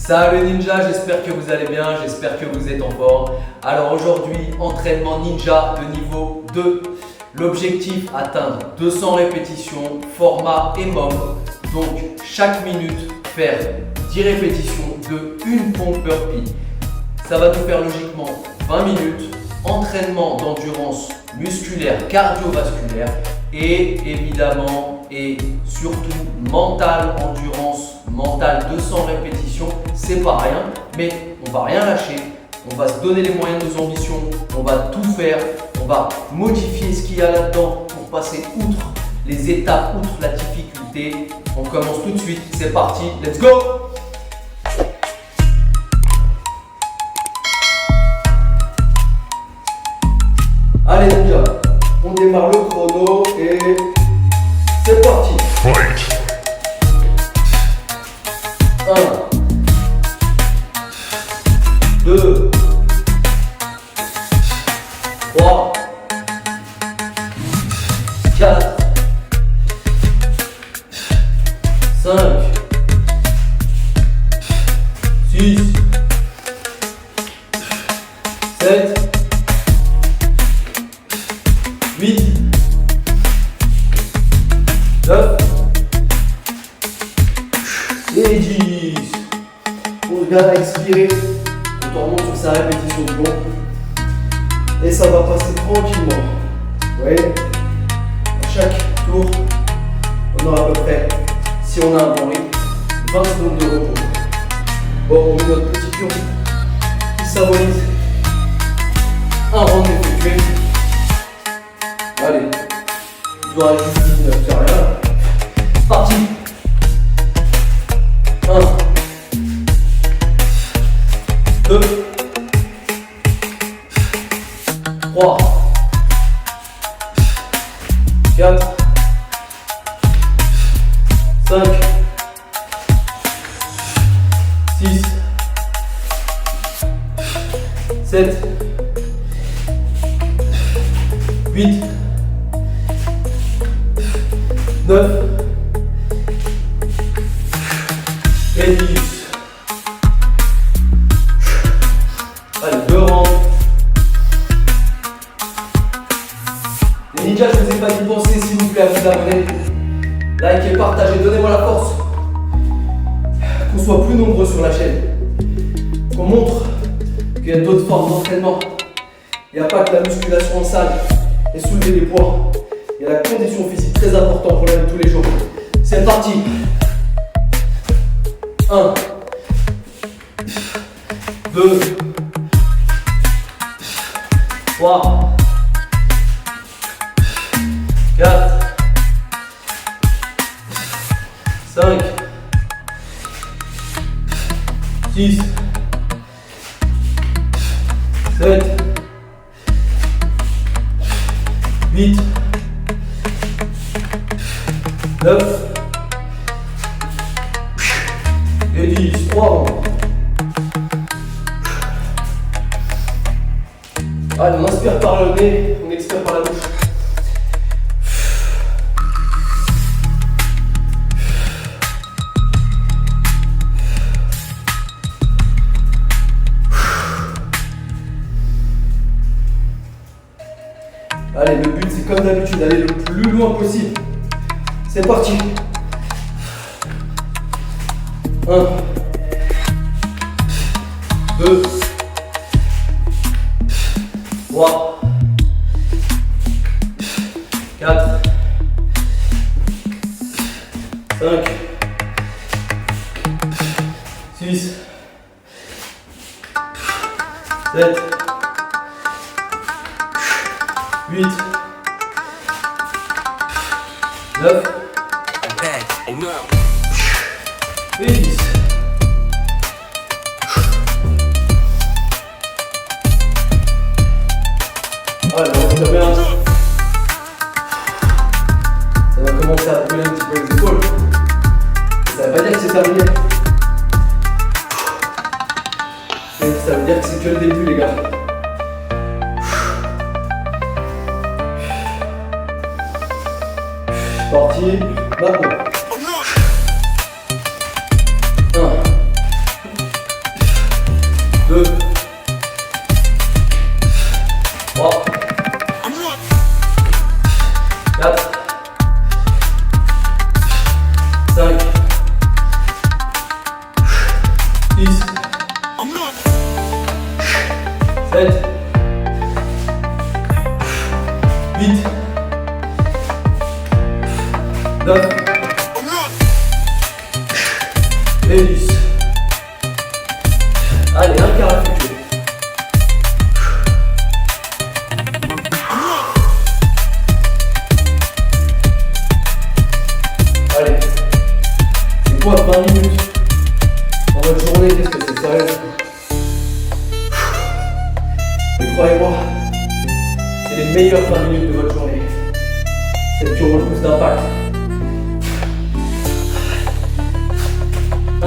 Salut ninja, j'espère que vous allez bien, j'espère que vous êtes en forme. Alors aujourd'hui, entraînement ninja de niveau 2. L'objectif, atteindre 200 répétitions, format EMOM. Donc chaque minute, faire 10 répétitions de une pompe burpee. Ça va nous faire logiquement 20 minutes. Entraînement d'endurance musculaire, cardiovasculaire et évidemment et surtout mental, endurance mentale, 200 répétitions, c'est pas rien, mais on va rien lâcher, on va se donner les moyens de nos ambitions, on va tout faire, on va modifier ce qu'il y a là-dedans pour passer outre les étapes, outre la difficulté. On commence tout de suite, c'est parti, let's go! Allez ninja, on démarre le chrono et c'est parti. Fight. 1, 2, 3, 4, 5, 6, 7, 8, 9 et 10. On regarde à expirer quand on remonte sur sa répétition de long. Et ça va passer tranquillement. Vous voyez, à chaque tour, on aura à peu près, si on a un bon rythme, 20 secondes de repos. Bon, on met notre petit pion qui symbolise un round effectué. Allez, il doit rester 19, c'est rien. C'est parti. 1, 2, 3, 4, 5, 6, 7, 8, 9 et 10. Allez, 2 rounds. Les ninjas, je ne vous ai pas dit penser, s'il vous plaît, à vous abonner. Likez, partagez, donnez-moi la force. Qu'on soit plus nombreux sur la chaîne. Qu'on montre qu'il y a d'autres formes d'entraînement. Il n'y a pas que la musculation en salle et soulever des poids. Il y a la condition physique très importante pour la vie de tous les jours. C'est parti. 1, 2, 3, 4, 5, 6, 7, 8, 9 et 10. 3 rounds. Allez, on inspire par le nez, on expire par la bouche. Allez, le but c'est comme d'habitude d'aller le plus loin possible. C'est parti. 1, 2, 3, 4, 5, 6, 7, 8, 9 et 10. Voilà, on va bien. Ça va commencer à brûler un petit peu les épaules. Ça veut pas dire que c'est terminé. Ça veut dire que c'est que le début, les gars. Parti, maintenant. 1, 6, 7, 8, 9 et 10. Allez, un quart à foutre. Allez, c'est quoi 20 minutes dans votre journée? Qu'est-ce que c'est sérieux? Et croyez-moi, c'est les meilleures 20 minutes de votre journée. Celles qui auront le plus d'impact. 1,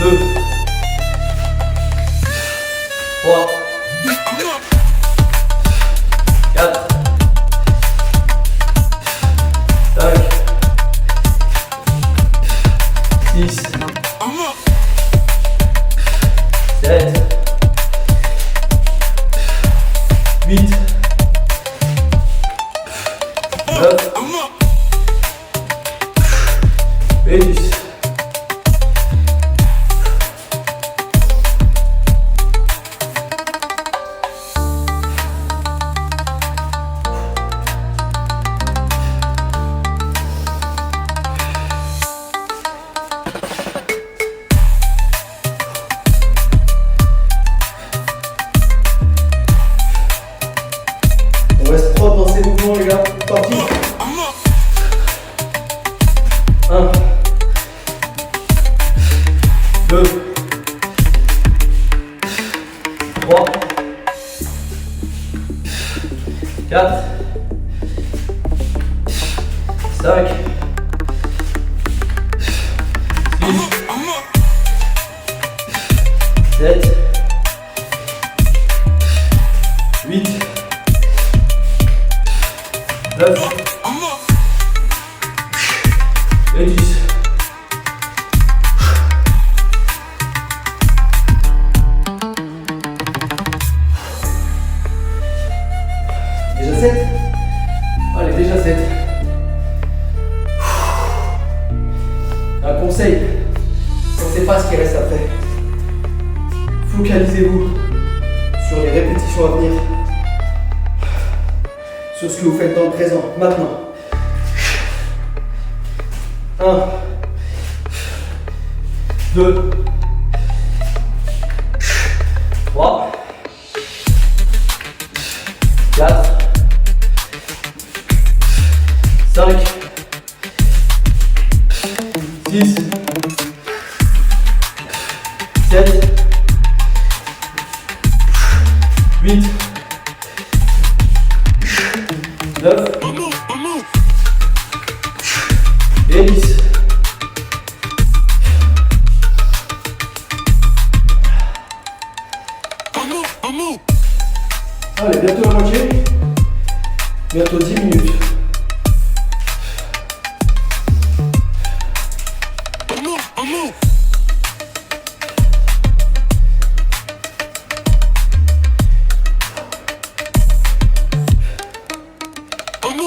2, 3, 4, 5, 6, 7, 8, 9 et 10. On reste propre dans ces mouvements, les gars. Parti. 1, 2, 3, 4, 5, 6, 7, 8, 9 et 10. Déjà 7. Allez, déjà 7. Un conseil, on ne sait pas ce qui reste après. Focalisez-vous sur les répétitions à venir, sur ce que vous faites dans le présent, maintenant. 1, 2, 3, 4, 5, 6, 7, 8, 9 et 10. Allez, bientôt la moitié. Bientôt 10 minutes.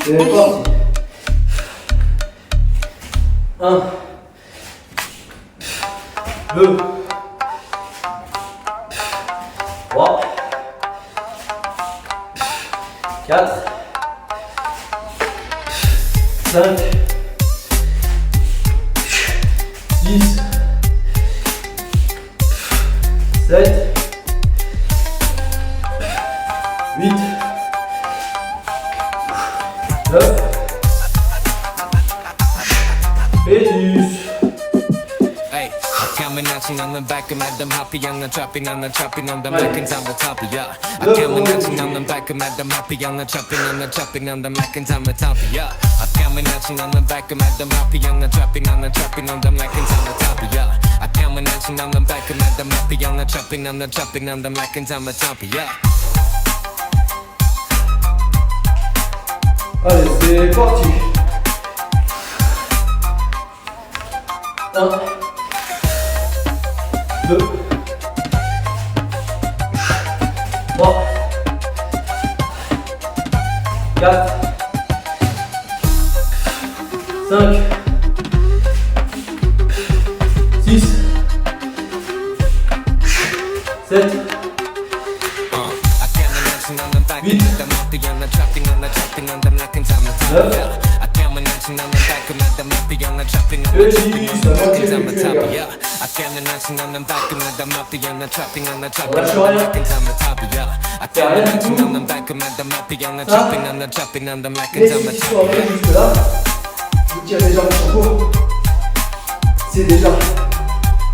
C'est parti. 1, 2, 3, 4, 5, 6, 7, 8, 9 et 10. Hey, coming at you on the back of them happy on the chopping on the chopping on the mackins on the top, yeah. I coming at you on the back of them happy on the chopping on the chopping on the mackins on the top, yeah. I coming at you on the back of them happy on the chopping on the chopping on the mackins on the top, yeah. I coming at you on the back of them happy on the chopping on the chopping on the mackins on the top, yeah. Allez, c'est parti. 1, 2, 3, 4, 5, 7, I can't imagine on the back of the happy on the chopping on the chopping on the black and time top. Yeah. I can't imagine on the back of the happy on the chopping on the chopping on the black and time top. Yeah. I can't imagine on the back of the happy on the chopping on the chopping on the black and time top. Yeah. I can't imagine on the back of the happy on the chopping on the chopping on the black and les time six top. qui jusque là, vous tirez déjà le chapeau. C'est déjà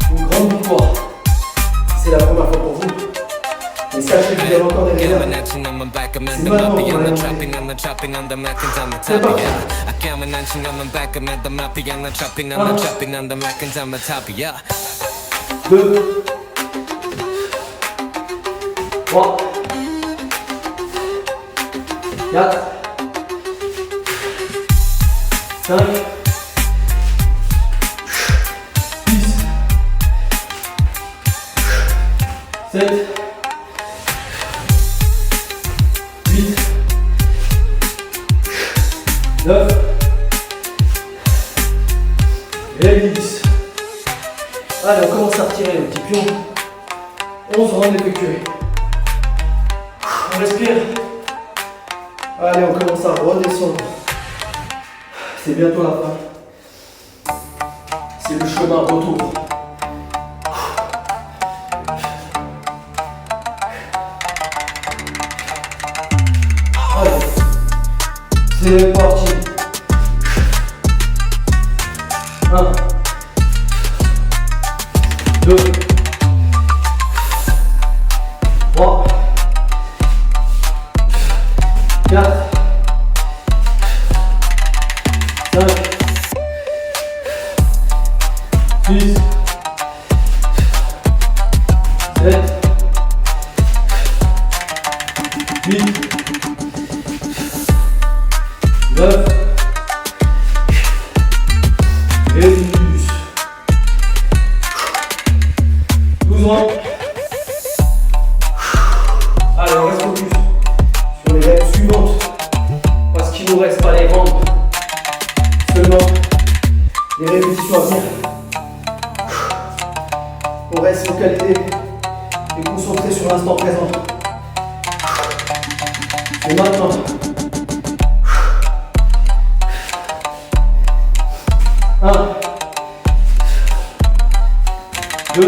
une grande victoire. C'est la première fois pour vous. Mais sachez que vous avez encore des réserves. C'est maintenant qu'on va les monter. C'est parti. 2, 3, 4, 5, 6, 7, 8, 9 et 10. Allez, on commence à retirer le petit pion. 11 rangs effectués. On respire. Allez, on commence à redescendre. C'est bientôt la fin. C'est le chemin retour. Allez, c'est parti. 1, 2, 3, 4, 5, 6, 7, 8, 9 et 10. 12 rangs. Allez, on reste focus sur les reps suivantes parce qu'il nous reste pas les rangs, seulement les répétitions à venir. On reste focalisé et concentré sur l'instant présent. Et maintenant, 1, 2,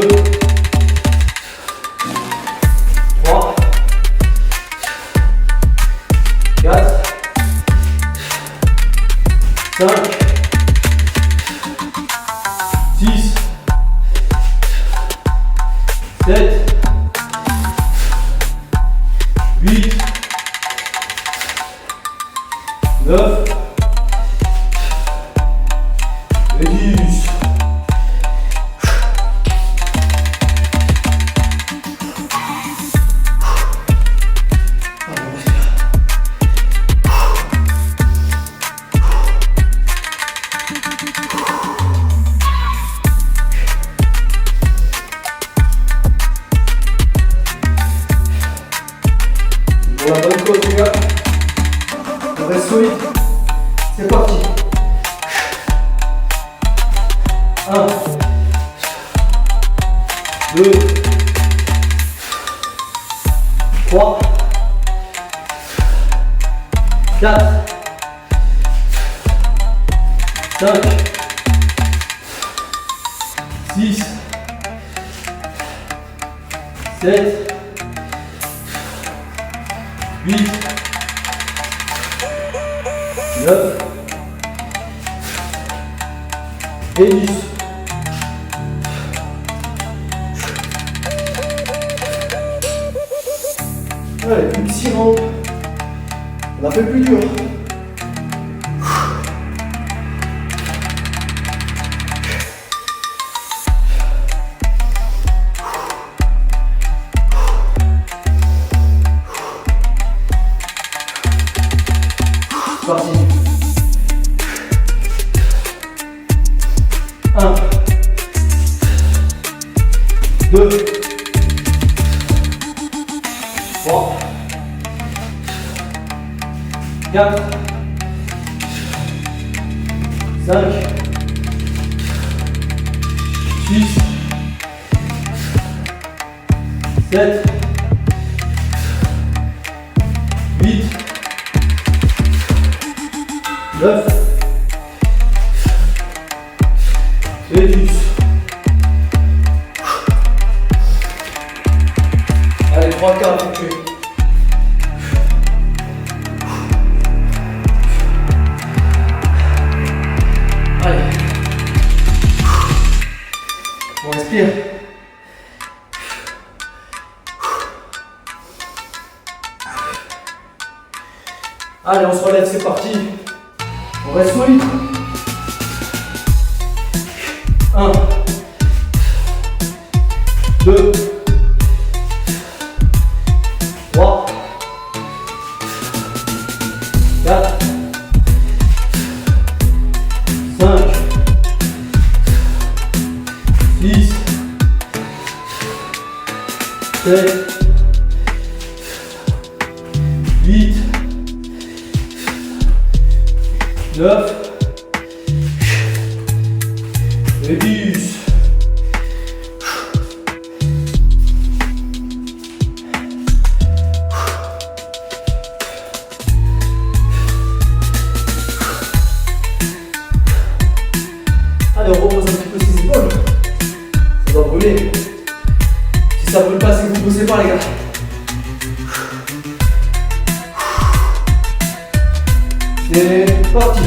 3, 4, 5, 6, 7, 8, 9 et 10. Pour la bonne cause, les gars. On reste solide. C'est parti. 1, 2, 3, 4, 5, 6, 7, 8, 9 et 10. Allez, plus de 6 rangs. On a fait plus dur. C'est parti. 1, 2, 3, 4, 5, 6, 7, 8, 9 et 10. Allez, 3 quarts effectués. Allez. On respire. Allez, on se relève, c'est parti. On reste solide. 1, 2, 3, 4, 5, 6, 7, 8, 9 et 10. Allez, on repose un petit peu ses épaules. Ça doit brûler. Si ça brûle pas, c'est que vous ne bossez pas, les gars. C'est parti.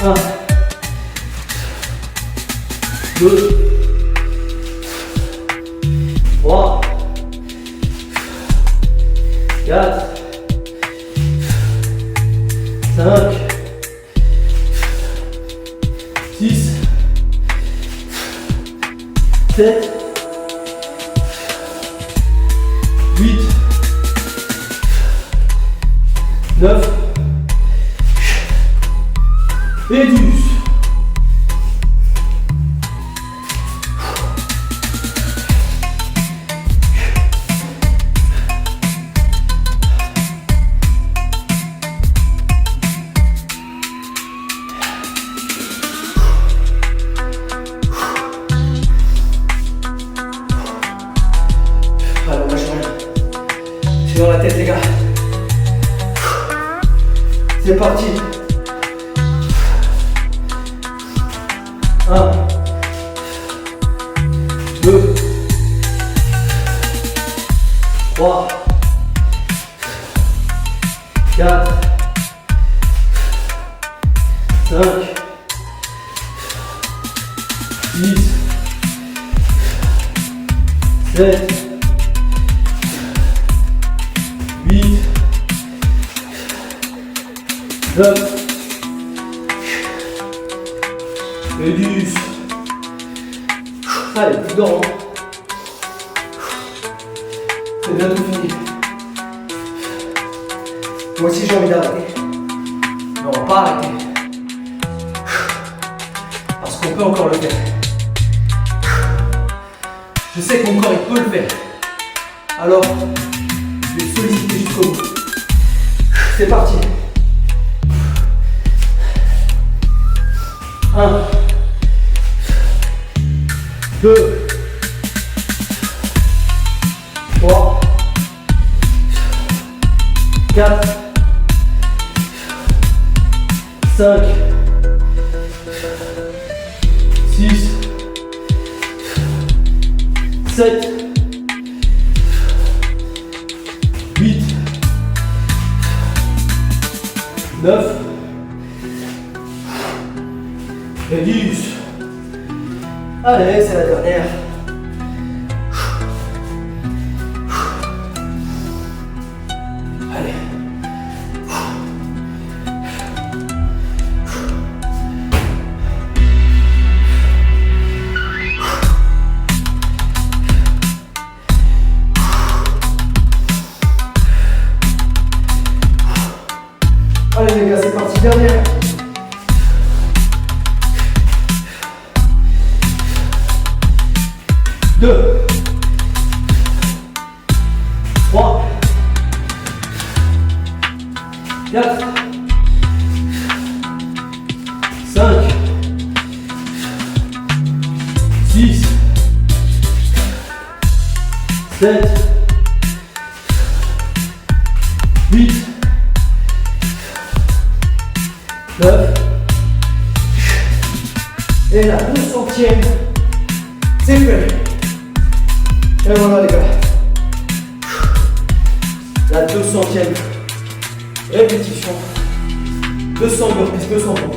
1, 2, 3, 4, 5, 6, 7, 8, 9 et 10. Allez, on lâche rien. C'est dans la tête, les gars. C'est parti. 1, 2, 3, 4, 5, 6, 7, 8, 9 et 10. Allez, plus dors. C'est bientôt fini. Moi aussi j'ai envie d'arrêter. Mais on va pas arrêter. Parce qu'on peut encore le faire. Je sais que mon corps il peut le faire. Alors, je vais le solliciter jusqu'au bout. C'est parti. 1, 2, 3, 4, 5, 6, 7, 8, 9 et 10. Allez, c'est la dernière. Allez. Allez les gars, c'est parti, dernière. 2, 3, 4, 5, 6, 7, 8, 9, et la 200e, c'est fait. Et voilà les gars, la 200e répétition, 200 burpees, 200 pompes.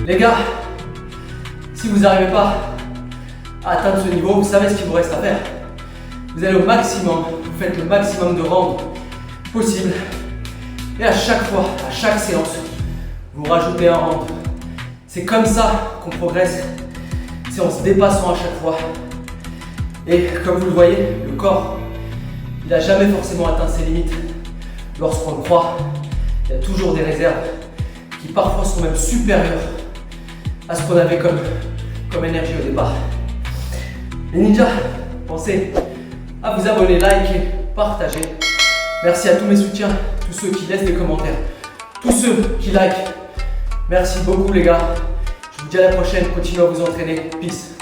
Les gars, si vous n'arrivez pas à atteindre ce niveau, vous savez ce qu'il vous reste à faire. Vous allez au maximum, vous faites le maximum de rounds possible. Et à chaque fois, à chaque séance, vous rajoutez un round. C'est comme ça qu'on progresse. C'est en se dépassant à chaque fois. Et comme vous le voyez, le corps, il n'a jamais forcément atteint ses limites. Lorsqu'on le croit, il y a toujours des réserves qui parfois sont même supérieures à ce qu'on avait comme énergie au départ. Les ninjas, pensez à vous abonner, liker, partager. Merci à tous mes soutiens, tous ceux qui laissent des commentaires, tous ceux qui likent. Merci beaucoup les gars. Je vous dis à la prochaine, continuez à vous entraîner. Peace.